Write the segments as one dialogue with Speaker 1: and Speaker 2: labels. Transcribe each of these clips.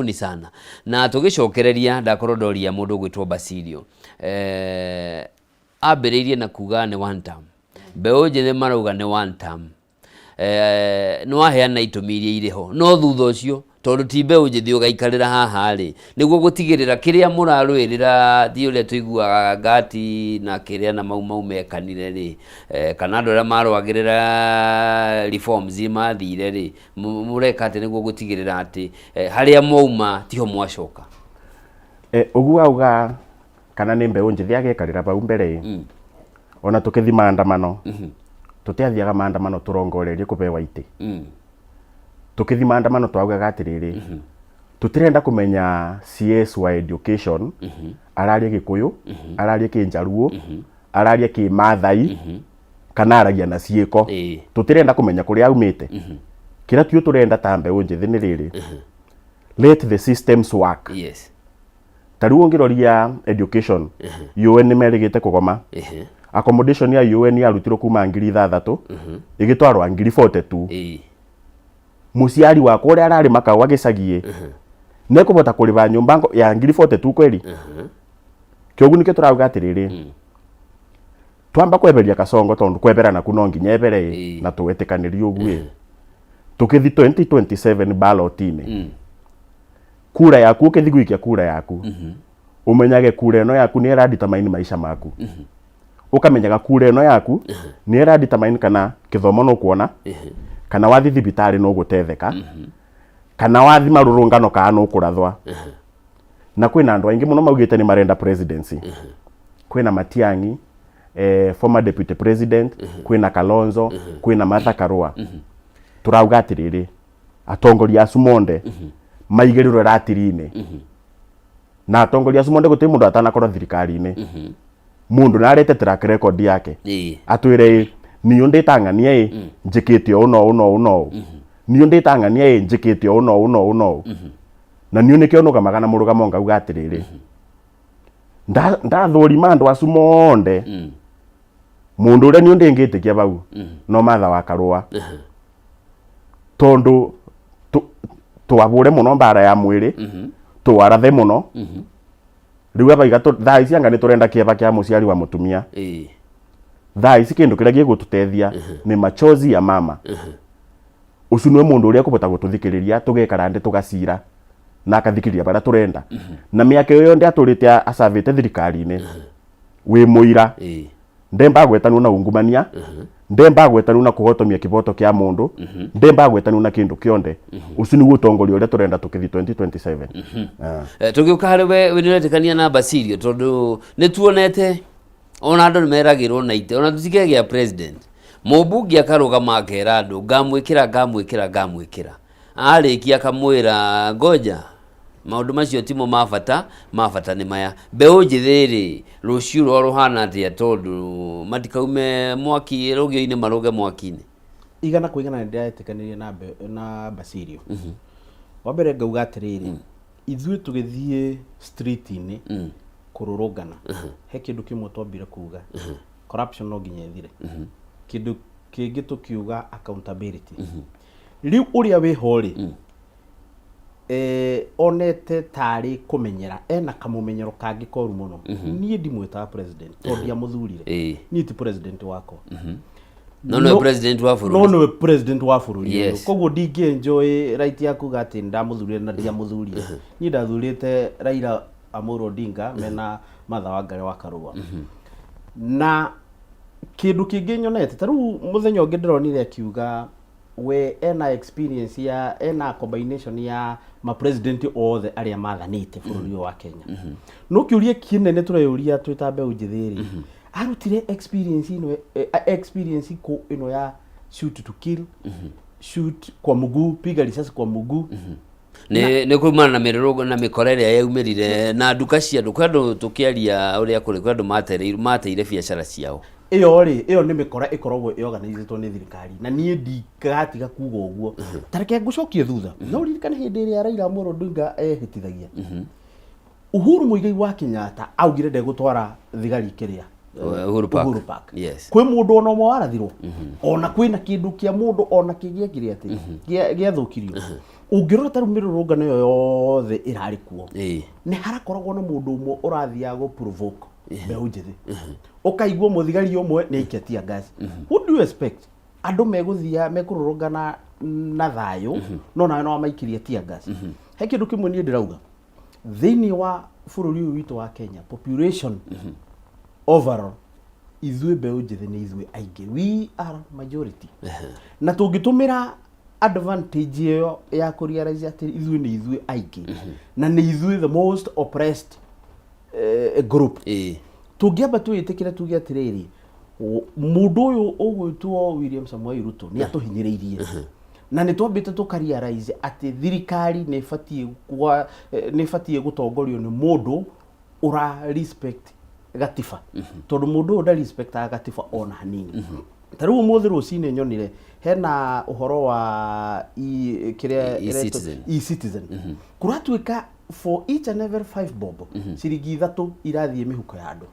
Speaker 1: ni sana na tugicokereria ndakorwo ndoria mundu gwitwo Basilio ambiriirie na kuga ni one term mbeu njithe marauga ni one term no aheana itumi iria iriho no thutha ucio tondu ti mbeu njithi ugaikarira haha ri niguo gutigirira kiria murarwirira thi uria tuiguaga ngati na kiria na mau mekanire ri kana andu aria marwagirira reforms mathire ri mureka ati niguo gutigirira ati haria mauma tiho mwacoka
Speaker 2: uguo auga kana ni mbeu njithi agekarira bau mbere ona tukithi maandamano tutiathiaga maandamano turongorerie kubewa ite tukithi maandamano twaugaga atiriri tutirenda kumenya CS wa education araria Gikuyu araria Kinjaruo araria Kimathai kana aragia na ciiko tutirenda kumenya kuria aumite kira tu turenda ta mbeu njithi ni riri let the systems work.
Speaker 1: Yes.
Speaker 2: Tariu ngiroria education UN ni merigite kugoma accommodation ya UN yarutirwo kuma 6,000 igitwarwa 42,000 musiari wa kore arari makawa gicagie nekubota kuriba nyumba ya 42,000 kweli kiogu nike turauga atiriri twamba kweberia Kasongo tondu kwebera na kuno nginya ebere na tuwetikaniria uguo tukithi 2027 ballot-ini kura yaku ukithi gwikia kura yaku umenyage kura eno yaku ni eradetermine maisha maku ukamenyaga kura eno yaku ni eradetermine kana kithomo no kuona kana wathi thibitari no gutetheka kana wathi marurungano kana no kurathwa na kwina andu aingi muno maugite ni marenda presidency kwina Matiang'i former deputy president kwina Kalonzo kwina Martha Karua turauga atiriri atongoria acumonde maigiriro ratiri-ini na atongoria acumonde guti mundu atanakorwo thirikari-ini mundu narete track record yake atwire niyo nditang'ania njikite uno niyo nditang'ania njikite uno na niyo nikionoga magana murugamo ngauga atiriri ndathurima andu acu monde mundu uria niyo ndingitikia bau no Martha wa Karua tondu tuabure muno mbara ya mwiri tuarathe muno riu abaiga thaa ici anga ni turenda kieba kia muciari wa mutumia thaa ici kindu kiria gigututethia ni machozi ya mama ucu niwe mundu uria kubota gututhikiriria tugekara ndi tugacira na akathikiriria bara turenda na miaka iyo ndi aturite acavite thirikari-ini wi muira ndemba gwetanu na ungumania ndemba gwetanu na kuhotomia kiboto kia mundu ndemba gwetanu na kindu kionde ucu ni gutongoria uria turenda tukithi 2027
Speaker 1: tugiuka hari we wiretekania na Basilio tondu ni tuonete ona andu nimeragirwo na ite ona tutikegia president mubungi akarugama akera andu ngamwikira arikia akamwira ngoja maundu macio timo mabata ni maya mbeu njithiri ruciu rwa ruhana atia tondu matikaume mwaki rugio-ini maruge mwaki-ini
Speaker 3: igana kuigana ndiaetikanirie na Basilio wambere ngauga atiriri ithuĩ tugithie street-ini kururungana he kindu kimwe twambire kuga corruption no nginya ithire kindu kingi tukiuga accountability riu uria wiho ri onete tari kumenyera ena kamumenyero kangi koru muno nie ndimweta president tondia muthurire nie ti president wako
Speaker 1: no president wa bururi
Speaker 3: no president wa bururi koguo ndingi-enjoy right yaku gati ndamuthurire na ndia muthurire nie ndathurite Raila Amolo Odinga mena Martha Wangari wa Karua na kindu kingi nyonete taru muthenya ungi ndironire akiuga we ena experience ya ena combination ya ma president othe aria mathanite bururi wa Kenya no kiuria kinene tureyuria twita mbeu njithiri arutire experience ko ino ya shoot to kill shoot kwa mugu piga risasi kwa mugu
Speaker 1: ni kumana na mirurugo na mikorere ya yaumirire na nduka cia ndu kwandu tukiaria uria kuri kwandu mateire biacara ciao
Speaker 3: iyo ni mikora ikoragwo organized ni thirikari na nie ndikatiga kuga uguo tareke ngucokie thutha no ririkane hindi iria Raila Amolo Odinga ehitithagia Uhuru Muigai wa Kenyatta augire ndegutwara thigari kiria
Speaker 1: Uhuru Park.
Speaker 3: Yes. Kwi mundu ona mwarathirwo ona kwina kindu kia mundu ona kigia kiria ati gia thukirio ungirora taru mirurungano yo yothe irari kuo ni harakoragwo na mundu umwe urathia go provoke mbeũ njithi ukaigua muthigari umwe ni iketia gas. What do you expect? Andu meguthia mekururungana na thayo no nawe no maikirie tia gas. He kindu kimwe ni ndirauga thiini wa bururi uyu witu wa Kenya population overall ithuĩ mbeũ njithi ni ithuĩ aingĩ, we are majority. Na tungitumira advantage iyo ya kurealize ati ithuĩ ni ithuĩ aingĩ na ni ithuĩ the most oppressed group. Tungiamba tuitikire tuge atiriri mundu uyu ugwitwo William Samoei Ruto ni atuhinyiriirie na ni twambite tukarealize ati thirikari ni fatie gutongorio ni mundu ura respect gatiba tondu mundu unda respect gatiba ona hanini. Taru umuthi rucine nyonire hena uhoro wa e-citizen kuratuika for each and every 5 bob ciringi 3 irathie mihuko ya andu.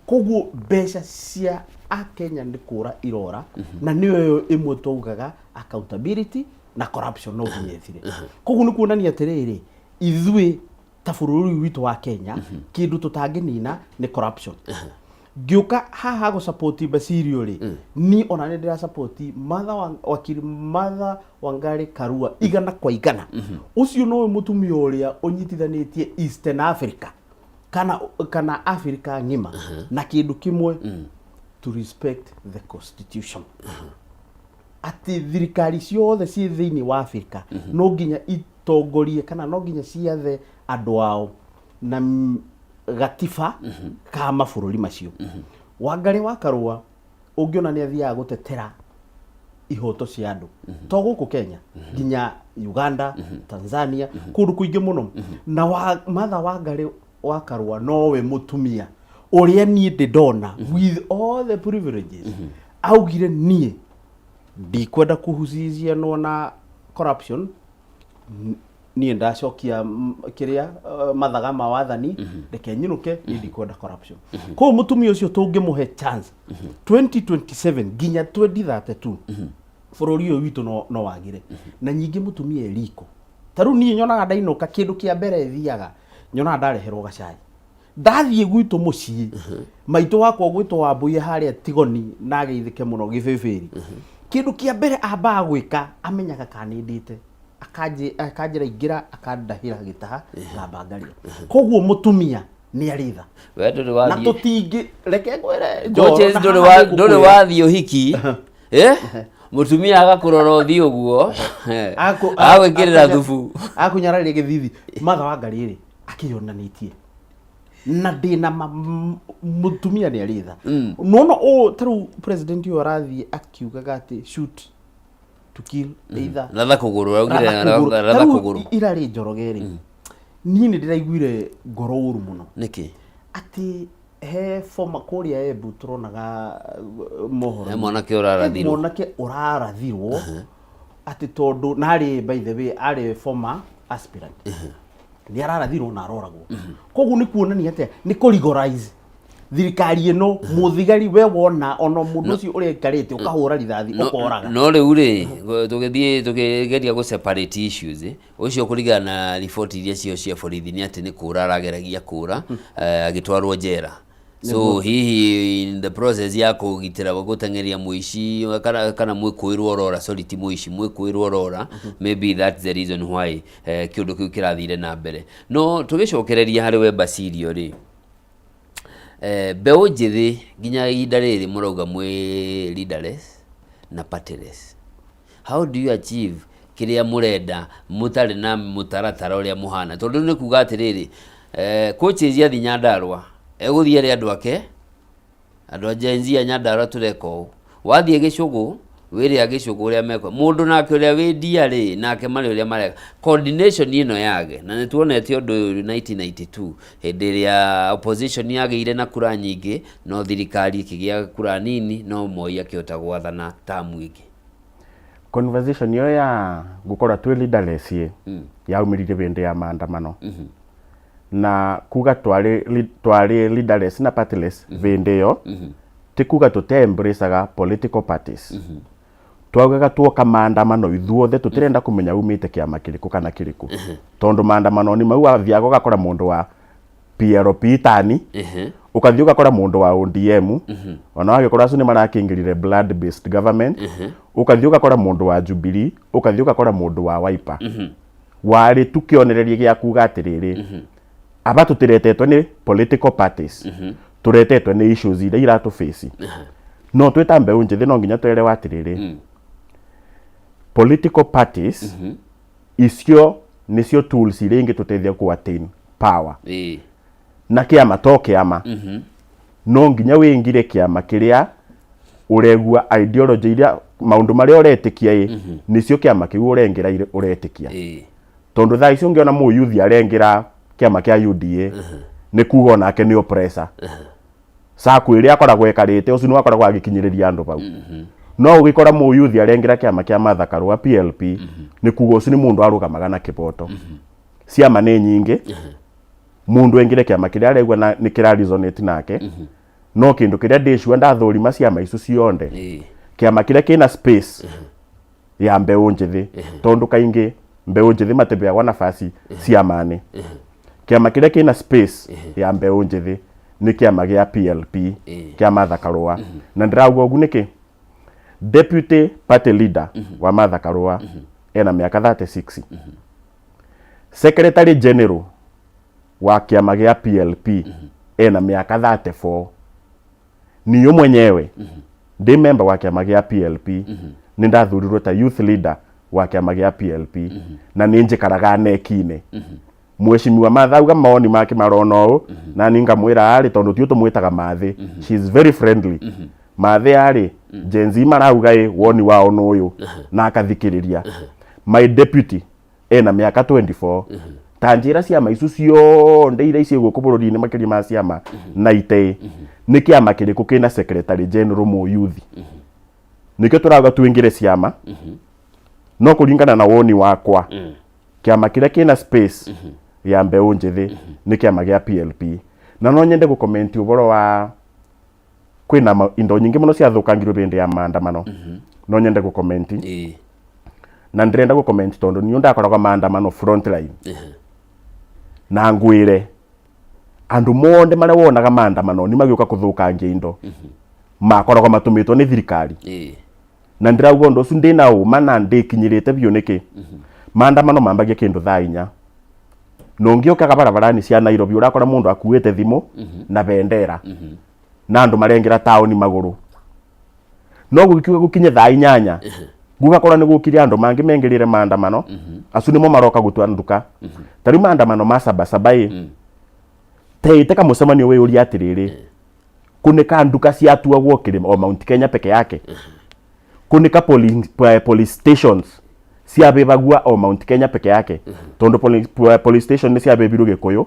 Speaker 3: Koguo mbeca cia a Kenya ni kura irora na niyo imwe tugaga accountability na corruption no nginyethire. Koguo ni kuonania atiriri ithuĩ ta bururi witu wa Kenya kindu tutanginina ni corruption. Gioka haha go support Basirio ri ni ona ni ndira support wakiri Martha Wangari Karua igana kwa igana. Ucio no mutumia uria unyitithanitie Eastern Africa kana Africa ngima na kindu kimwe to respect the constitution. Ati thirikari ciothe ci thiini wa Africa no nginya itongorie kana no nginya ciathe andu ao na gatiba kama bururi macio. Wangari wa Karua ungiona ni athia gutetera ihoto cia andu to guku Kenya nginya Uganda, Tanzania kundu kuingi muno na Martha Wangari wa Karua nowe mutumia uria nie ndona with all the privileges augire nie ndikwenda kuhucizia no na corruption nie ndacokia kiria mathaga ma wathani reke nyinuke ndikwenda corruption. Ko mutumia ucio tungimuhe chance 2027 nginya 2032 bururi uyu witu no wagire na nyingi mutumia eriko. Taru nie nyonaga ndainuka kindu kia mbere thiaga nyona ndareherwo gacai ndathie gwitu mucii maitu wakwa gwitwo Wambui haria Tigoni na geithike muno Gibibiri. Kindu kia mbere amba gwika amenyaga kanindite akanjira ingira akandahira gitaha ngamba ngaria. Koguo mutumia ni aritha
Speaker 1: we nduri
Speaker 3: na tutingi reke ngwire
Speaker 1: George nduri wathi uhiki mutumia agakurora uthi uguo agwikirira thubu
Speaker 3: akunyararia githithi. Martha Wangari ri akiyonanitie na ndina mutumia ni aritha no taru president yo arathi akiugaga ati shoot to kill either
Speaker 1: ratha kuguru augire ratha kuguru
Speaker 3: irari Njorogeri ni ndiraiguire ngoro uru muno
Speaker 1: niki
Speaker 3: ati he former kuria Embu turonaga mohoro
Speaker 1: mwanake urarathirwo
Speaker 3: ati tondu nari by the way ari former aspirant ni ararathirwo na aroragwo. Koguo ni kuonania ati ni kurigorize thirikari ino muthigari we wona ono mundu ucio urekarite ukahura rithathi ukoraga
Speaker 1: no riu ri tugeria go separate issues ucio kurigana na report iria cia borithi ni ati ni kura arageragia kura agitwarwo njera. So hihi in the process ya kugitira gutengeria muici kana mwikuirwo orora sorry ti muici mwikuirwo orora maybe that's the reason why kiundu kiu kirathire na mbere. No tugicokereria hari we Basirio ri mbeũ njithi nginya ihinda riri murauga mwe leaderless na partyless. How do you achieve kiria murenda mutari na mutaratara uria muhana tondu ni kuga atiriri coaches ya Nyandarua eguthie ri andu ake andu ajenzi Nyandarua tureko wathie gicugu wiri agicugu uria meko mundu nake uria wi diari nake mari uria mareka coordination ino yage na nituonete undu 1992 hindi ria opposition yageire na kura nyingi no thirikari ikigia kura nini no Moi akiota gwathana tamu ingi.
Speaker 2: Conversation yo ya gukora twi leaderless yaumirire bende ya maandamano na kuga twari leaderless na partyless bende yo ti kuga embraceaga political parties twaugaga tuoka maandamano ithuothe tutirenda kumenya umite kiama kiriku kana kiriku tondu maandamano ni mau athiaga ugakora mundu wa PLP tani ukathii ugakora mundu wa ODM ona wagikora acio ni marakingirire blood based government ukathii ugakora mundu wa Jubilee ukathii ugakora mundu wa Wiper wari tukionereria gia kuga atiriri aba tutiretetwe ni political parties turetetwe ni issues iria iratu face no twita mbeu njithi no nginya twere watiriri political parties icio nicio tools iria ingitutethia ku attain power na kiama to kiama no nginya wingire kiama kiria uregua ideology iria maundu maria uretikia nicio kiama kiu urengira uretikia tondu thaa icio ungiona mu youth arengira kiama kia UDA ni kuga nake ni oppressor saku iria akoragwo ekarite ucio ni akoragwo agikinyiriria andu bau no ugikora mu youth arengira kiama kia Martha Karua PLP ni kuga ucio ni mundu arugamaga na kiboto ciama ni nyingi mundu engire kiama kiria aregwa na ni kira resonate nake no kindu kiria ndicua ndathurima ciama icio cionde kiama kiria kina space ya mbeu njithi tondu kaingi mbeu njithi matebeagwa nafasi ciamani kiama kiria kina space ya mbeu njithi ni kiama gia PLP kia Martha Karua na ndirauga ugu niki deputy party leader wa Martha Karua ena miaka 36 secretary general wa kiama gia PLP ena miaka 34 niyo mwenyewe ndi member wa kiama gia PLP ni ndathurirwo ta youth leader wa kiama gia PLP na ni njikaraga nekine mweshimiwa Martha auga maoni make marona u na ninga mwira ari tondu tiu tumwitaga Mathi she is very friendly Mathi ari Gen Z marauga woni wao nuyu na akathikiriria my deputy ena miaka 24 tanjira ciama icu cionde iria ici guku bururi-ini makiri ma ciama na ite ni kiama kiriku kina secretary general mu youth nikio turaga tuingire ciama no kuringana na woni wakwa kiama kiria kina space ya mbeu njithi ni kiama gia PLP na no nyende gu comment uboro wa kwina indo nyingi muno cia thukangirwo bindi ya maandamano no nyende gu comment na ndirenda gu comment tondu ni ndakoragwa maandamano front line na ngwire andu monde maria wonaga maandamano ni magioka kuthukangia indo makoragwa matumitwo ni thirikari na ndirauga ndo su ndina uma na ndikinyirite biu niki maandamano mambagia kindu thaa 4 no ngiokaga barabarani cia Nairobi urakora mundu akuite thimu na bendera na andu marengira taoni maguru no gukiuga gukinye thaa 8 gugakora ni gukiri andu mangi mengirire maandamano acu nimo maroka gutwanduka tari maandamano ma sabasabai teite ka mucemanio we uri atiriri kunika nduka cia tuagwo kirima o Mount Kenya peke yake kunika police stations cia bebagua o Mount Kenya peke yake tondu police station ni cia bebiru Gikuyu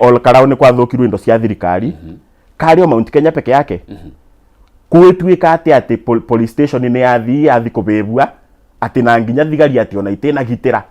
Speaker 2: all karao ni kwathukirwo indo cia thirikari kari o Mount Kenya peke yake kwituika ati police station ni athi kubebua ati na nginya thigari ati ona itena gitira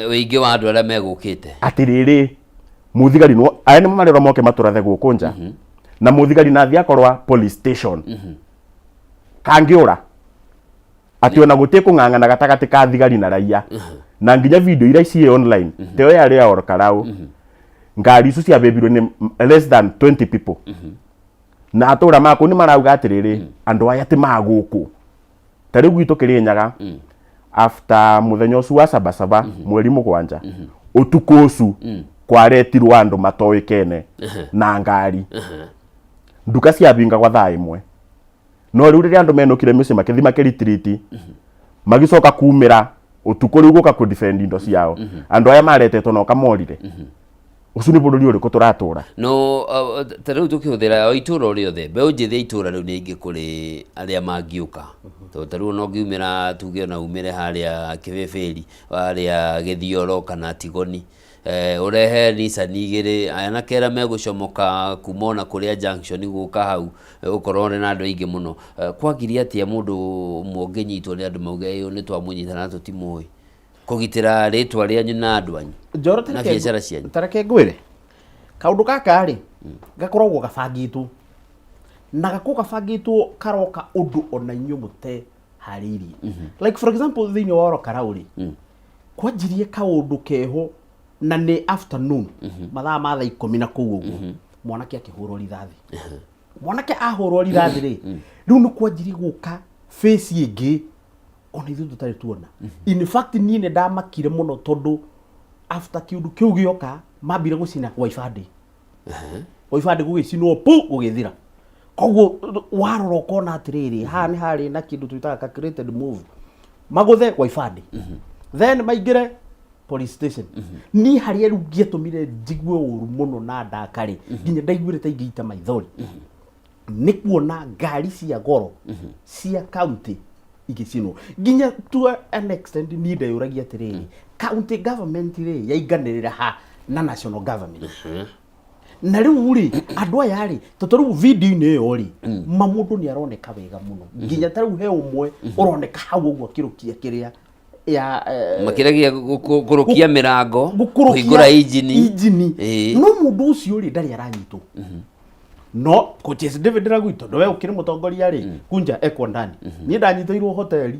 Speaker 1: wingi wa andu aria megukite
Speaker 2: atiriri muthigari no aya ni marero moke maturathe guku nja na muthigari na athi akorwa police station kangiura ati ona gutie kung'ang'ana gatagati ka thigari na raia na nginya video ira ici online teo yari ya orkarau ngari icu cia bebirwo ni less than 20 people na atura mako ni marauga atiriri andu aya ti maguku tari gwitu Kirinyaga after muthenya ucu wa sabasaba mweri 7 utuku ucu kwaretirwo andu matoikene na ngari nduka cia binga kwa thaa 1 no riu riria andu menukire muci makithi makiritiriti magicoka kumira utuku riu guka ku defend indo ciao andu aya maretetwo no kamorire ucu ni bururi uriku turatura
Speaker 1: no tariu tukihuthira ituro riothe mbeu njithi itura riu ni ingi kuri aria mangiuka to tariu no ngiumira tuge na umire haria Kibeberi haria Githioro kana Tigoni urehe Nissan igiri ana kera megucomoka kumona kuria junction guka hau ukorone na andu aingi muno kwagiria atia mundu mwongenyitwo ni andu mauge ni twamunyita na tutimoi kugitira ritwa ria nyina andu anyu na biashara cianyu
Speaker 3: tareke ngwire kaundu gaka ri gakoragwo gabangitwo na gako gabangitwo karoka undu ona inyu mute hariri like for example thini wa Olokarauri kwanjirie kaundu keho na ni afternoon mathaa ma thaa 10 na kuu uguo mwanake akihurwo rithathi mwanake ahurwo rithathi ri riu ni kwanjirie guka face ingi ona ithu tutari tuona in fact ni ne ndamakire muno tondu after kiundu kiu gioka mambire gucina waibandi waibandi gugicinwo pu gugithira koguo warora ukona atiriri ha ni hari na kindu twitaga calculated move maguthe waibandi then maingire police station ni hari riu ngietumire njigue uru muno na ndakari nginya ndaiguire ta ingiita maithori ni kuona ngari cia goro cia county igicinwo nginya to an extent ni ndeyuragia atiriri county government ri yaiganirira ha na national government na riu ri andu aya ri totoru video ni yo ri mamundu ni aroneka wega muno nginya tariu he umwe uroneka hau uguo kirukia kiria ya
Speaker 1: makiragia gukurukia mirango kuhingura injini
Speaker 3: no mundu ucio ri ndari aranyitwo no coaches David Ragwito ndowe ukire mutongoria ri kunja eko ndani ni ndanyitoirwo hoteli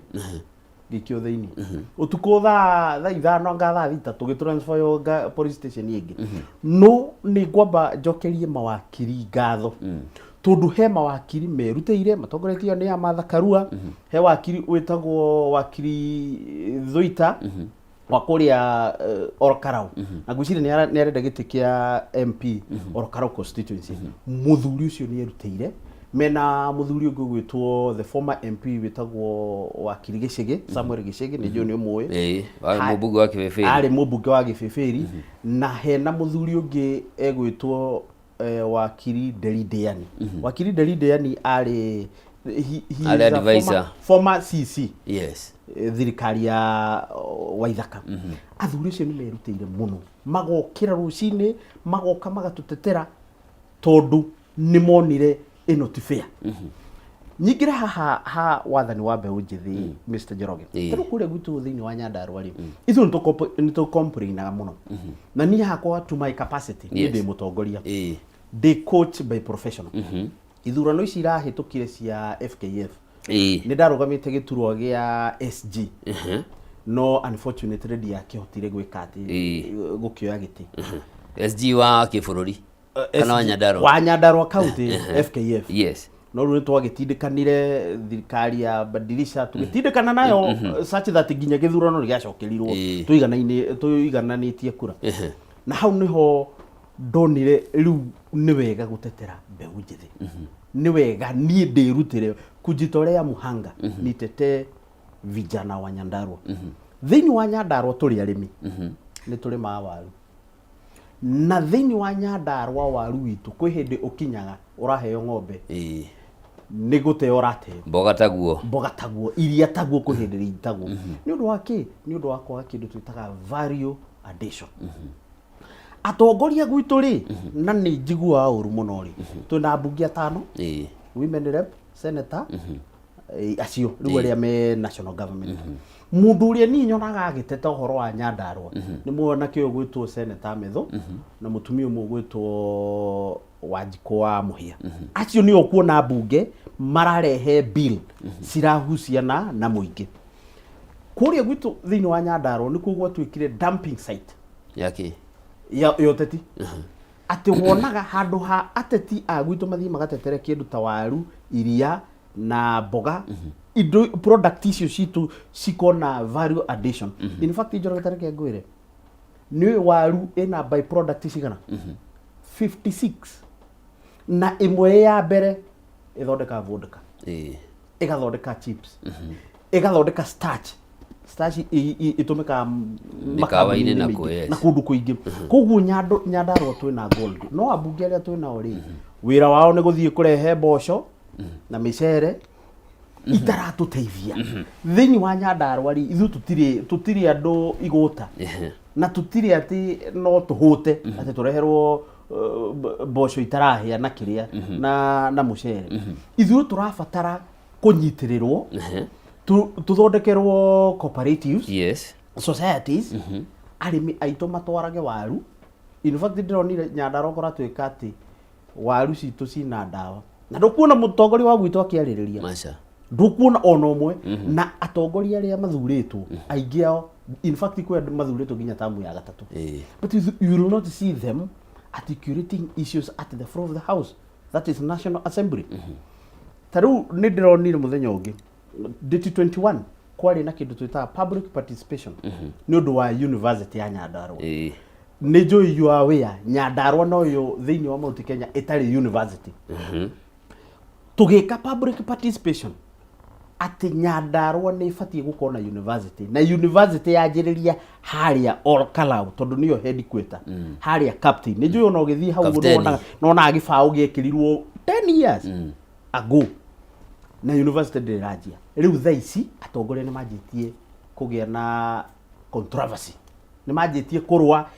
Speaker 3: gikio theini utuko thaa 5 nga thaa 3 tugitransfer police station ingi no ni ngwamba njokerie mawakiri ngatho tondu he mawakiri merutĩire matongoretio ni Martha Karua he wakiri witagwo wakiri Thuita wa kuria Olkarau na gwicire ni arenda giti kia MP Olkarau constituency muthuri ucio ni erutĩire mena muthuri ungi gwitwo the former MP witagwo wakiri Gicigi Samuel Gicigi ni joni umwe
Speaker 1: mubunge wa Kibeberi
Speaker 3: ari mubunge wa Kibeberi na hena muthuri ungi egwitwo wakiri Delidiani wakiri Delidiani ari
Speaker 1: advisor
Speaker 3: former CC
Speaker 1: yes
Speaker 3: thirikari ya Waithaka athuri cio ni merutĩire muno magokira rucini magoka magatutetera tondu ni monire ino ti fair nyingire ha wathani wa mbeũ njithi Mr Njoroge tero kuria gwitu thini wa Nyandarua ri ithu nito complainaga muno na ni hakwa to my capacity ni ndi mutongoria they coach by professional ithurano ici irahitukire cia FKF ni ndarugamite giturwa gia SG no unfortunately dia kihotire gwika ati gukioya giti
Speaker 1: SG wa kibururi kana
Speaker 3: wa Nyandarua county FKF
Speaker 1: yes
Speaker 3: no ru twagitindikanire thirikari ya Badilisha tugitindikana nayo such that nginya githurano rigacokerirwo tuigananitie kura na hau niho ndonire riu ni wega gutetera mbeũ njithi ni wega nie ndirutire kujitolea muhanga nitete vijana wa Nyandarua thini wa Nyandarua turi arimi ni turi ma waru na thini wa Nyandarua waru witu kwi hindi ukinyaga uraheo ng'ombe ni gute urateo mbogataguo iria taguo kwi hindi ritagwo ni undu wa ki ni undu wa kwa kindu twitaga value addition atongoria gwitu ri na ni njigua uru muno ri twina mbunge 5 women rep senator acio riu aria me national government mundu uria ni nyonaga agiteta uhoro wa Nyandarua ni muona kio gwitwo senator Metho na mutumia umwe gwitwo Wanjiko wa Muhia acio ni okuona mbunge mararehe bill cirahuciana na muingi kuria gwitu thini wa Nyandarua ni kuo gwatwikire dumping site
Speaker 1: yake
Speaker 3: ya yoteti ati wonaga handu ha ateti a gwitu mathii magatetere kindu ta waru iria na boga indo product icio citu cikona value addition in fact Njoroge tareke ngwire ni waru ina by product cigana 56 na imwe ya mbere ithondeka vodka igathondeka chips igathondeka starch itumika
Speaker 1: makawa-ini na
Speaker 3: kundu kuingi koguo Nyandarua twina gold no abunge aria twina ori wira wao ni guthie kurehe mboco na micere itaratuteithia thini wa Nyandarua ri ithu tutiri andu iguta na tutiri ati no tuhute ati tureherwo mboco itarahia na kiria na mucere ithu turabatara kunyitirirwo tuthondekerwo cooperatives
Speaker 1: yes
Speaker 3: societies arimi aito matwarage waru in fact ndironire Nyandarua koratwika ati waru citu cina ndawa na ndukuona mutongoria wa gwitu akiaririria
Speaker 1: maca
Speaker 3: ndukuona ona umwe na atongoria aria mathuritwo aingi ao in fact kwa mathuritwo nginya tamu ya gatatu but you will not see them articulating issues at the floor of the house, that is National Assembly. Taru ni ndironire muthenya ungi date 21 kwari na kindu twita public participation ni undu wa university ya Nyandarua. Ni njui you are aware Nyandarua no yo thiini wa Mount Kenya itari university. Tugika public participation ati Nyandarua ni ifatie gukorwo na university na university yanjiriria haria Ol Kalou tondu niyo headquarter haria captain ni njui ona ugithii hau nona agibao giekirirwo 10 years ago na university ndirajia riu thaici atongoria ni manjitie kugia na controversy ni manjitie kurwa